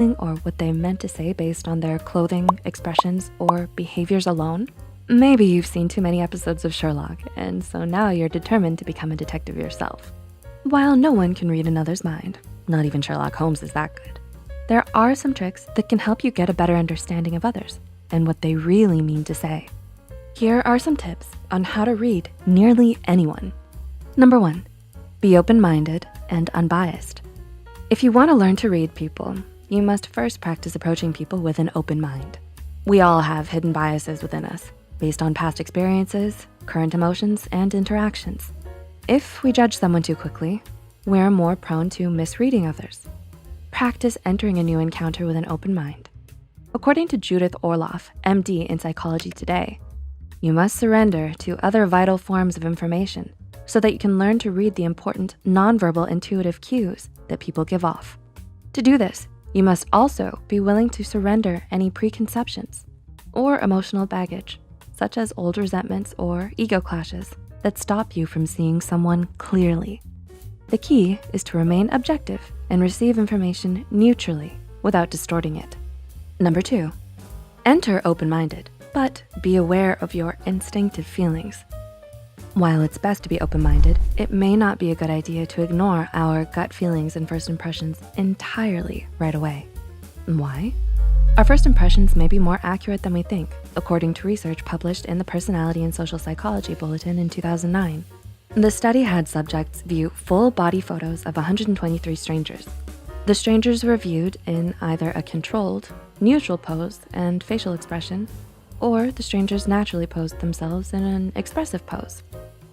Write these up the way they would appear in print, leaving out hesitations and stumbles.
or what they meant to say based on their clothing, expressions, or behaviors alone? Maybe you've seen too many episodes of Sherlock, and so now you're determined to become a detective yourself. While no one can read another's mind, not even Sherlock Holmes is that good, there are some tricks that can help you get a better understanding of others and what they really mean to say. Here are some tips on how to read nearly anyone. Number 1, be open-minded and unbiased. If you wanna learn to read people, you must first practice approaching people with an open mind. We all have hidden biases within us based on past experiences, current emotions, and interactions. If we judge someone too quickly, we're more prone to misreading others. Practice entering a new encounter with an open mind. According to Judith Orloff, MD in Psychology Today, you must surrender to other vital forms of information so that you can learn to read the important nonverbal intuitive cues that people give off. To do this, you must also be willing to surrender any preconceptions or emotional baggage, such as old resentments or ego clashes that stop you from seeing someone clearly. The key is to remain objective and receive information neutrally without distorting it. Number 2, enter open-minded, but be aware of your instinctive feelings. While it's best to be open-minded, it may not be a good idea to ignore our gut feelings and first impressions entirely right away. Why? Our first impressions may be more accurate than we think, according to research published in the Personality and Social Psychology Bulletin in 2009. The study had subjects view full body photos of 123 strangers. The strangers were viewed in either a controlled, neutral pose and facial expression, or the strangers naturally posed themselves in an expressive pose.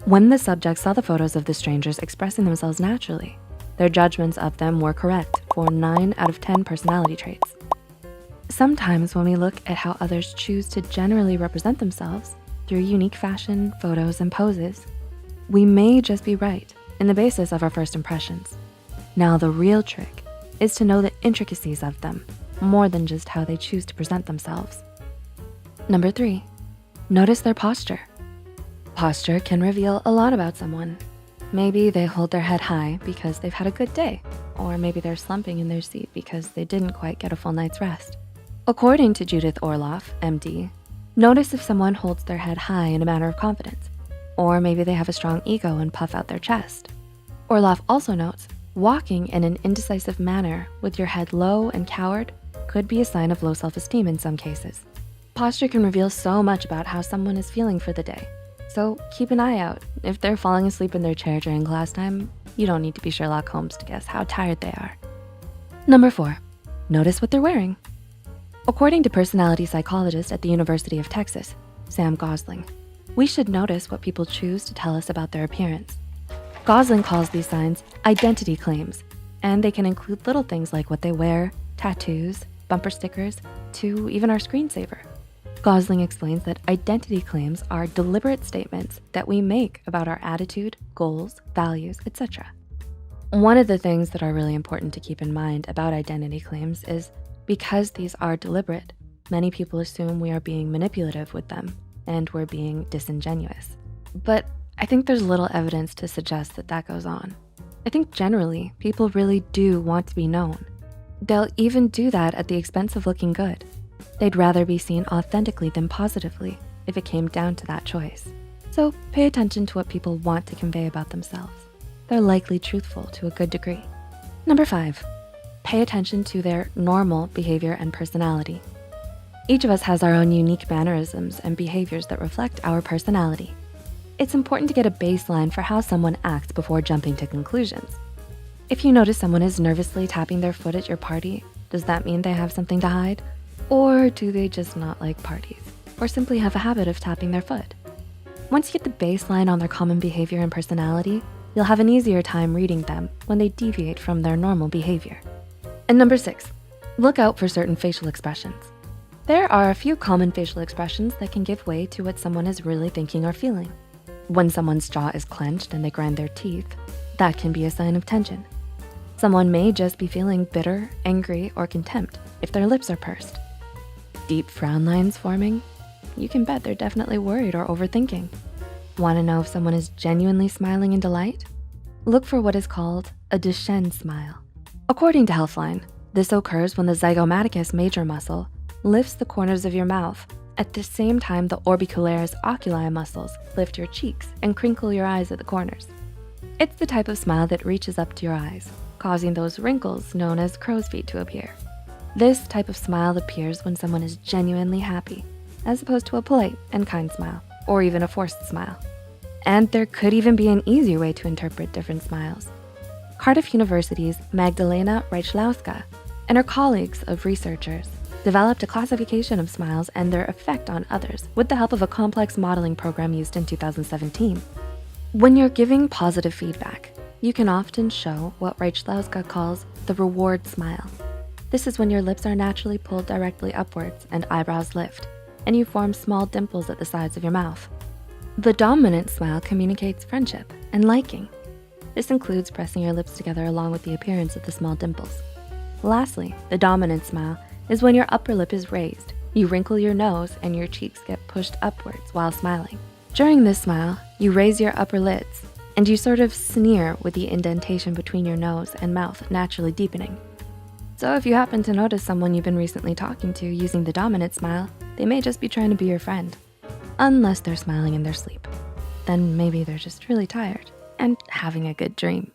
When the subjects saw the photos of the strangers expressing themselves naturally, their judgments of them were correct for 9 out of 10 personality traits. Sometimes when we look at how others choose to generally represent themselves through unique fashion, photos, and poses, we may just be right in the basis of our first impressions. Now, the real trick is to know the intricacies of them more than just how they choose to present themselves. Number 3, notice their posture. Posture can reveal a lot about someone. Maybe they hold their head high because they've had a good day, or maybe they're slumping in their seat because they didn't quite get a full night's rest. According to Judith Orloff, MD, notice if someone holds their head high in a manner of confidence, or maybe they have a strong ego and puff out their chest. Orloff also notes, walking in an indecisive manner with your head low and cowered could be a sign of low self-esteem in some cases. Posture can reveal so much about how someone is feeling for the day. So keep an eye out. If they're falling asleep in their chair during class time, you don't need to be Sherlock Holmes to guess how tired they are. Number 4, notice what they're wearing. According to personality psychologist at the University of Texas, Sam Gosling, we should notice what people choose to tell us about their appearance. Gosling calls these signs identity claims, and they can include little things like what they wear, tattoos, bumper stickers, to even our screensaver. Gosling explains that identity claims are deliberate statements that we make about our attitude, goals, values, etc. One of the things that are really important to keep in mind about identity claims is because these are deliberate, many people assume we are being manipulative with them and we're being disingenuous. But I think there's little evidence to suggest that that goes on. I think generally, people really do want to be known. They'll even do that at the expense of looking good. They'd rather be seen authentically than positively if it came down to that choice. So pay attention to what people want to convey about themselves. They're likely truthful to a good degree. Number 5, pay attention to their normal behavior and personality. Each of us has our own unique mannerisms and behaviors that reflect our personality. It's important to get a baseline for how someone acts before jumping to conclusions. If you notice someone is nervously tapping their foot at your party, does that mean they have something to hide? Or do they just not like parties? Or simply have a habit of tapping their foot? Once you get the baseline on their common behavior and personality, you'll have an easier time reading them when they deviate from their normal behavior. And number 6, look out for certain facial expressions. There are a few common facial expressions that can give way to what someone is really thinking or feeling. When someone's jaw is clenched and they grind their teeth, that can be a sign of tension. Someone may just be feeling bitter, angry, or contempt if their lips are pursed. Deep frown lines forming, you can bet they're definitely worried or overthinking. Wanna know if someone is genuinely smiling in delight? Look for what is called a Duchenne smile. According to Healthline, This occurs when the zygomaticus major muscle lifts the corners of your mouth. At the same time, the orbicularis oculi muscles lift your cheeks and crinkle your eyes at the corners. It's the type of smile that reaches up to your eyes, causing those wrinkles known as crow's feet to appear. This type of smile appears when someone is genuinely happy, as opposed to a polite and kind smile, or even a forced smile. And there could even be an easier way to interpret different smiles. Cardiff University's Magdalena Reichlowska and her colleagues of researchers developed a classification of smiles and their effect on others with the help of a complex modeling program used in 2017. When you're giving positive feedback, you can often show what Reichlowska calls the reward smile. This is when your lips are naturally pulled directly upwards and eyebrows lift, and you form small dimples at the sides of your mouth. The dominant smile communicates friendship and liking. This includes pressing your lips together along with the appearance of the small dimples. Lastly, the dominant smile is when your upper lip is raised. You wrinkle your nose and your cheeks get pushed upwards while smiling. During this smile, you raise your upper lids and you sort of sneer with the indentation between your nose and mouth naturally deepening. So if you happen to notice someone you've been recently talking to using the dominant smile, they may just be trying to be your friend. Unless they're smiling in their sleep. Then maybe they're just really tired and having a good dream.